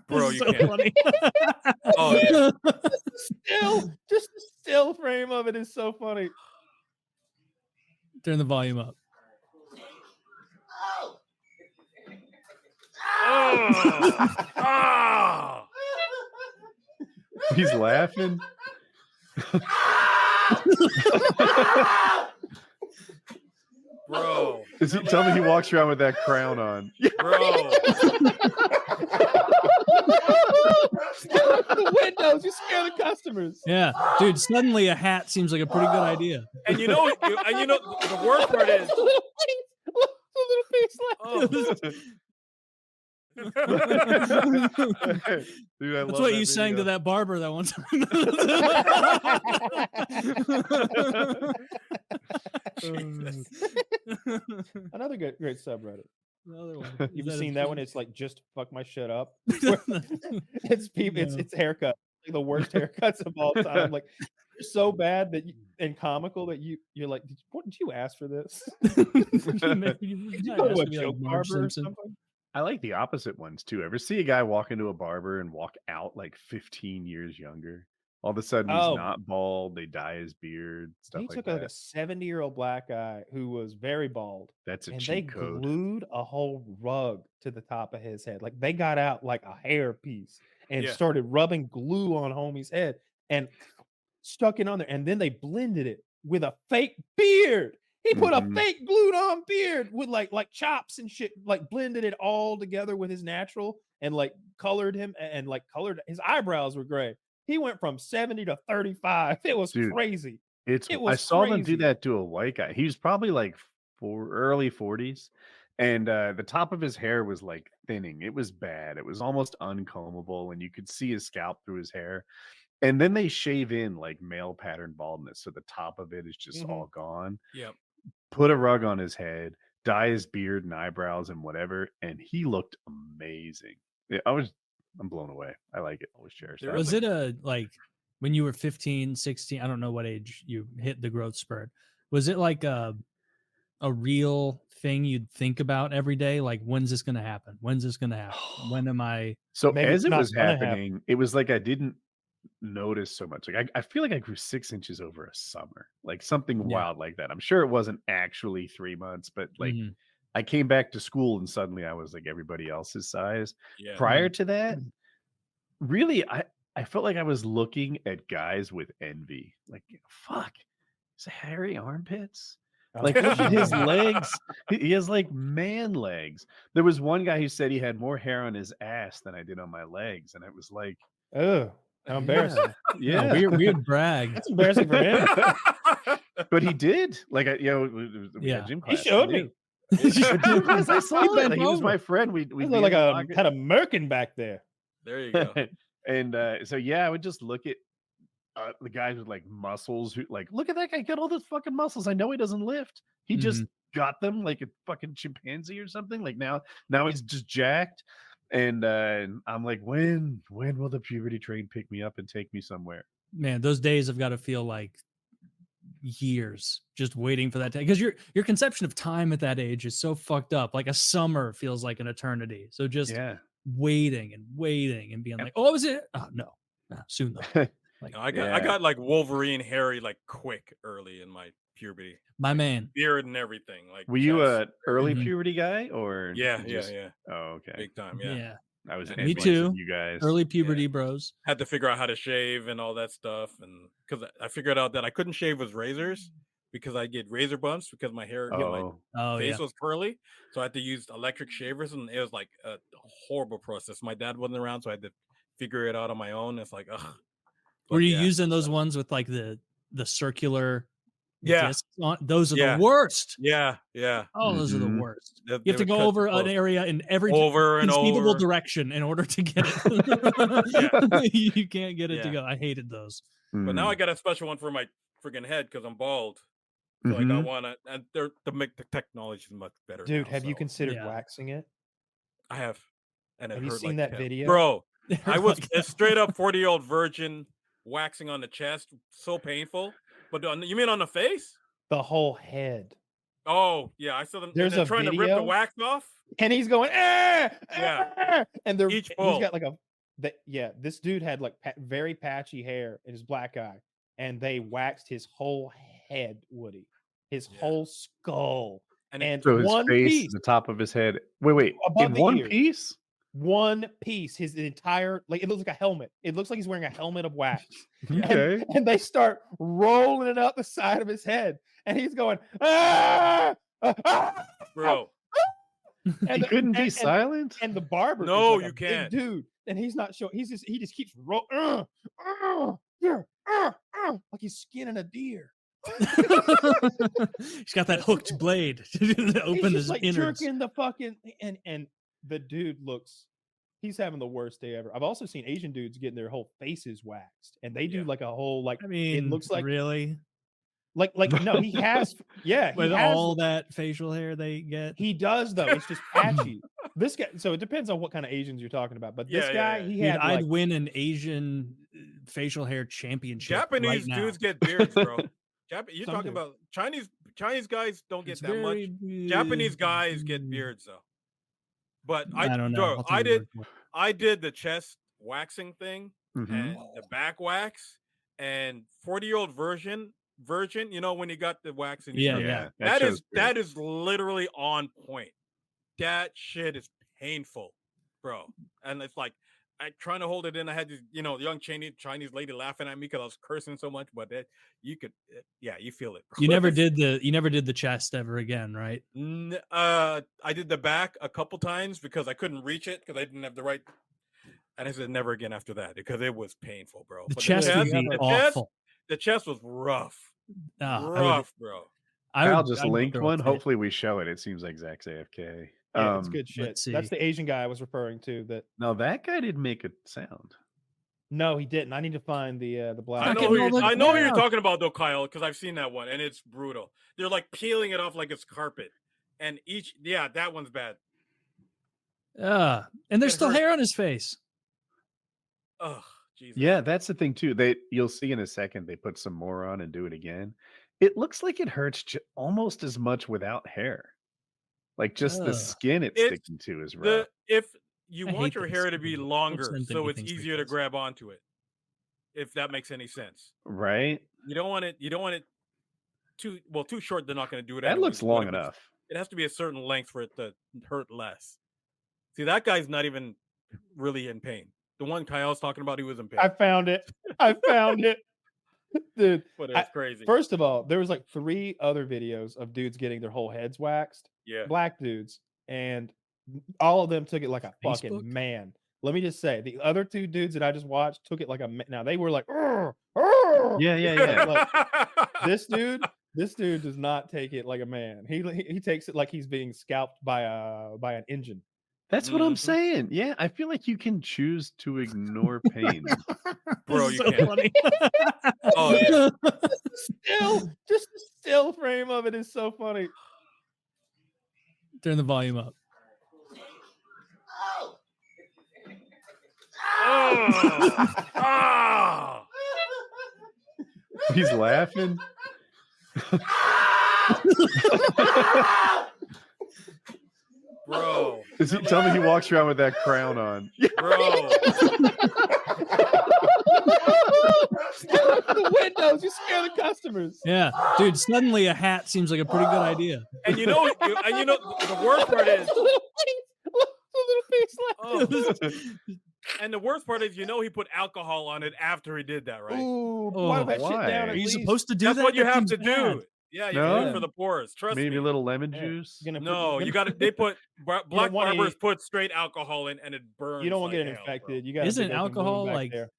Bro, This is you so can't. funny. Oh yeah. Just the still frame of it is so funny. Turn the volume up. Oh. Ah. He's laughing. Bro. Tell me he walks around with that crown on. Bro. The windows, you scare the customers. Yeah, dude. Suddenly, a hat seems like a pretty good idea. And you know the worst part is little face oh. Dude, I That's love what that you sang to video. that barber that one time. Another great subreddit. Another one. You've Is seen a- that one? It's like just fuck my shit up. It's people. It's haircut. Like the worst haircuts of all time. Like they're so bad that and comical that you're like, did you ask for this? Did you go to a joke barber or something? I like the opposite ones too. Ever see a guy walk into a barber and walk out like 15 years younger? All of a sudden he's not bald. They dye his beard, stuff He like took that. like a 70-year-old black guy who was very bald. That's a and cheat they code. glued a whole rug to the top of his head. Like they got out like a hair piece and started rubbing glue on homie's head and stuck it on there. And then they blended it with a fake beard. He put a fake glued on beard with like chops and shit, like blended it all together with his natural and like colored him and like colored his eyebrows were gray. He went from 70 to 35. It was crazy. I saw them do that to a white guy. He was probably like early 40s. And the top of his hair was like thinning. It was bad. It was almost uncombable. And you could see his scalp through his hair. And then they shave in like male pattern baldness. So the top of it is just all gone. Yep. Put a rug on his head, dye his beard and eyebrows and whatever. And he looked amazing. I'm blown away. I like it. Always cherish that. Was it a like when you were 15, 16? I don't know what age you hit the growth spurt. Was it like a real thing you'd think about every day? Like, when's this going to happen? When's this going to happen? When am I? So as it was happening, it was like I didn't notice so much. Like I feel like I grew 6 inches over a summer, like something wild like that. I'm sure it wasn't actually 3 months, but like I came back to school and suddenly I was like everybody else's size. Yeah. Prior to that, really, I felt like I was looking at guys with envy. Like, fuck, is it hairy armpits? Like, look at his legs. He has like man legs. There was one guy who said he had more hair on his ass than I did on my legs, and it was like, oh, how embarrassing. Yeah. Weird brag. That's embarrassing for him. But he did. Like, we had gym class. He showed me. I saw it. Like, he was my friend. We like had a merkin back there. There you go. And so I would just look at the guys with like muscles who like, look at that guy, got all those fucking muscles. I know he doesn't lift. He just got them like a fucking chimpanzee or something. Like now he's just jacked. And I'm like, when will the puberty train pick me up and take me somewhere? Man, those days have got to feel like years just waiting for that day. Because your conception of time at that age is so fucked up. Like a summer feels like an eternity. So just waiting and being like, oh, is it? Oh, no, soon though. Like, I got like Wolverine hairy like quick early in my puberty. My man, beard and everything. Like, were you a early puberty guy or? Yeah. Oh, okay. Big time. Yeah. I was. Me too. You guys, early puberty bros. Had to figure out how to shave and all that stuff, and because I figured out that I couldn't shave with razors because I get razor bumps because my hair, my face was curly, so I had to use electric shavers, and it was like a horrible process. My dad wasn't around, so I had to figure it out on my own. It's like, ugh. Were you using those ones with like the circular? Yes, those are the worst. Yeah. Oh, those are the worst. You have to go over an area in every conceivable direction in order to get it. You can't get it to go. I hated those. But now I got a special one for my freaking head because I'm bald. So like I want to, and the technology is much better. Dude, now, have you considered waxing it? I have. And have you seen that video, bro? I was a straight up 40-year-old virgin waxing on the chest, so painful. But you mean on the face? The whole head. Oh yeah, I saw them. There's and a trying to rip the video, wax off. and he's going, Yeah. and Each he's pull. got like this dude had like very patchy hair in his black eye, and they waxed his whole head, Woody, his whole skull, and so his one face, piece the top of his head. Wait, above in the one ears. piece? One piece, his entire, like, it looks like a helmet. It looks like he's wearing a helmet of wax. Okay. And they start rolling it up the side of his head, and he's going, Bro. And he couldn't be silent. And the barber, no, like you can't, dude. And he's not showing. He just keeps rolling, like he's skinning a deer. He's got that hooked blade to open his like innards. jerking the fucking and the dude looks. He's having the worst day ever. I've also seen Asian dudes getting their whole faces waxed, and they do like a whole like. I mean, it looks like really. Like no, he has with all that facial hair they get. He does though. It's just patchy. This guy. So it depends on what kind of Asians you're talking about. But this guy, he had. I'd win an Asian facial hair championship. Japanese right dudes get beards, bro. You're talking about Chinese guys don't get that much. Japanese guys get beards though. But I don't know. I did the chest waxing thing and the back wax, and 40-year-old virgin, you know, when you got the wax in your yeah. That is literally on point. That shit is painful, bro. And it's like I'm trying to hold it in. I had this, you know, young Chinese lady laughing at me because I was cursing so much, but you feel it. Bro. You never did the chest ever again, right? I did the back a couple times because I couldn't reach it because I didn't have the right. And I said never again after that because it was painful, bro. The chest would be awful. The chest was rough. Bro. I'll just link one. Hopefully we show it. It seems like Zach's AFK. Yeah, it's good shit. That's the Asian guy I was referring to. No, that guy didn't make a sound. No, he didn't. I need to find the black. I know who you're talking about though, Kyle, because I've seen that one and it's brutal. They're like peeling it off like it's carpet, and that one's bad. And there's still hair on his face. Oh, Jesus. Yeah, that's the thing too. You'll see in a second they put some more on and do it again. It looks like it hurts almost as much without hair. Like just the skin it's sticking to is rough. If you want your hair to be longer, so it's easier to grab onto it. If that makes any sense, right? You don't want it too short. They're not going to do it. That looks long enough. It has to be a certain length for it to hurt less. See, that guy's not even really in pain. The one Kyle's talking about, he was in pain. I found it, dude. But it's crazy. First of all, there was like 3 other videos of dudes getting their whole heads waxed. Yeah, black dudes, and all of them took it like a fucking man. Let me just say, the other 2 dudes that I just watched took it like a man. Now they were like, yeah. Like, this dude does not take it like a man. He takes it like he's being scalped by an engine. That's what I'm saying. Yeah, I feel like you can choose to ignore pain. Bro, you can't. Funny. Oh yeah. Just the still frame of it is so funny. Turn the volume up. Oh. He's laughing. Bro. Tell me he walks around with that crown on. Bro. The windows, you scare the customers. Yeah, dude. Suddenly, a hat seems like a pretty good idea. And you know, the worst part is, and the worst part is, he put alcohol on it after he did that, right? Ooh, why? Are you supposed to do that? That's what you have to bad. do. Yeah, you do it for the pores. Trust me. Maybe a little lemon juice. No, you got to. They put black barbers put straight alcohol in, and it burns. You don't want to like get infected. Bro. You got. Isn't alcohol like? There.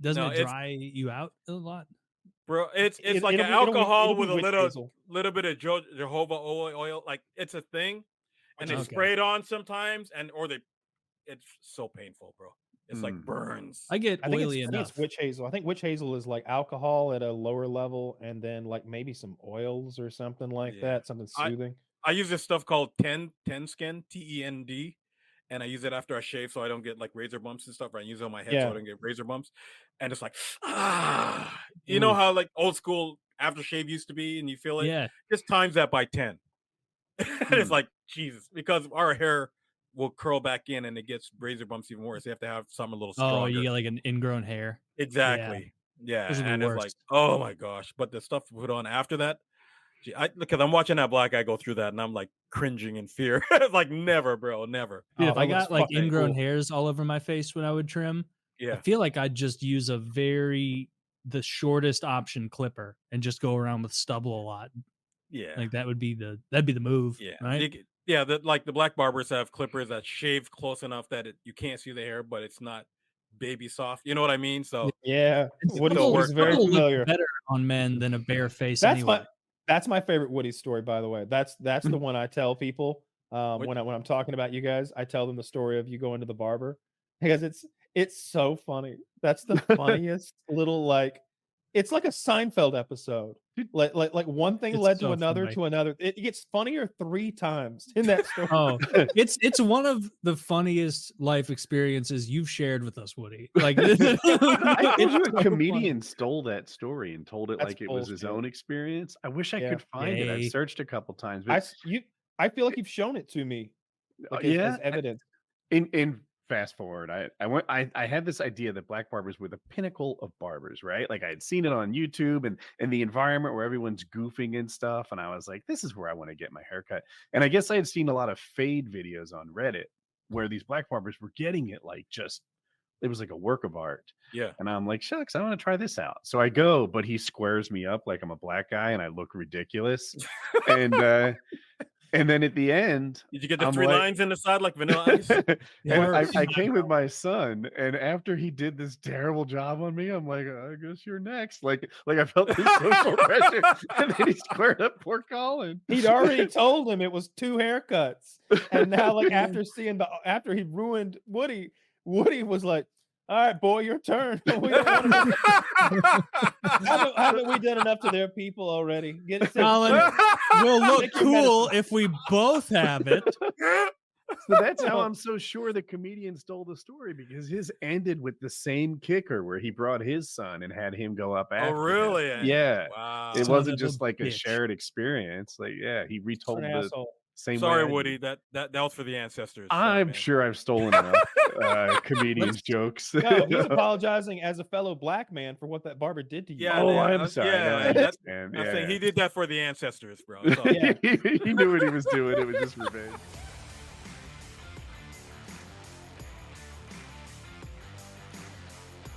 Doesn't it dry you out a lot? Bro, it's like an alcohol with a little bit of jojoba oil. Like it's a thing, and they spray it on sometimes, it's so painful, bro. It's like burns. I think it's witch hazel. I think witch hazel is like alcohol at a lower level, and then like maybe some oils or something like that, something soothing. I use this stuff called Ten Skin, TEND, and I use it after I shave so I don't get like razor bumps and stuff. I use it on my head so I don't get razor bumps, and it's like you know how like old school aftershave used to be, and you feel it. Yeah, just times that by 10. It's like Jesus, because our hair will curl back in and it gets razor bumps even worse. You have to have some a little Oh, stronger. you get like an ingrown hair. Exactly. Yeah. Those are the And it's like, worst. oh my gosh. But the stuff we put on after that, because I'm watching that black guy go through that and I'm like cringing in fear. It's like, never, bro, never. Dude, Oh, if that I looks got like fucking ingrown cool. hairs all over my face when I would trim, I Yeah. feel like I'd just use the shortest option clipper and just go around with stubble a lot. Yeah. Like that'd be the move. Yeah. Right. Yeah. Like the black barbers have clippers that shave close enough that you can't see the hair, but it's not baby soft. You know what I mean? So Yeah, And Woody's stubble- is very stubble looks familiar. better on men than a bare face That's anyway. that's my favorite Woody story, by the way. That's the one I tell people when I'm talking about you guys. I tell them the story of you going to the barber because it's so funny. That's the funniest little like. It's like a Seinfeld episode. Like one thing It's led so to another funny. to another. It gets funnier 3 times in that story. Oh, it's one of the funniest life experiences you've shared with us, Woody. Like I think it's a so comedian stole that story and told it That's like it was his bullshit. own experience. I wish I Yeah. could find it. Yay. I've searched a couple times, but I feel like you've shown it to me. Like yeah, as evidence. in fast forward, I had this idea that black barbers were the pinnacle of barbers, right? Like I had seen it on YouTube and the environment where everyone's goofing and stuff, and I was like, this is where I want to get my haircut. And I guess I had seen a lot of fade videos on Reddit where these black barbers were getting it like just it was like a work of art. yeah. And I'm like, shucks, I want to try this out. So I go, but he squares me up like I'm a black guy and I look ridiculous. And then at the end, Did you get the I'm 3 like- lines in the side like Vanilla Ice? and Yeah. I came with my son, and after he did this terrible job on me, I'm like, I guess you're next. Like I felt this social pressure, and then he squared up poor Colin. He'd already told him it was 2 haircuts, and now like after he ruined Woody was like, "All right, boy, your turn." We don't wanna- haven't we done enough to their people already? Get it. Colin, we'll look Take your cool medicine. if we both have it. So that's how I'm so sure the comedian stole the story, because his ended with the same kicker where he brought his son and had him go up Oh, after him. really? Yeah. Wow. It Son wasn't of a just like a bitch. shared experience. Like, yeah, he retold An the asshole. same Sorry, way. Woody. That was for the ancestors. Sorry, I'm man. sure I've stolen enough comedians' jokes. No, he's apologizing as a fellow black man for what that barber did to you. Yeah, Oh, yeah, I'm sorry. yeah, No, I that- understand. I'm saying Yeah. he did that for the ancestors, bro. So. Yeah. He knew what he was doing. It was just revenge.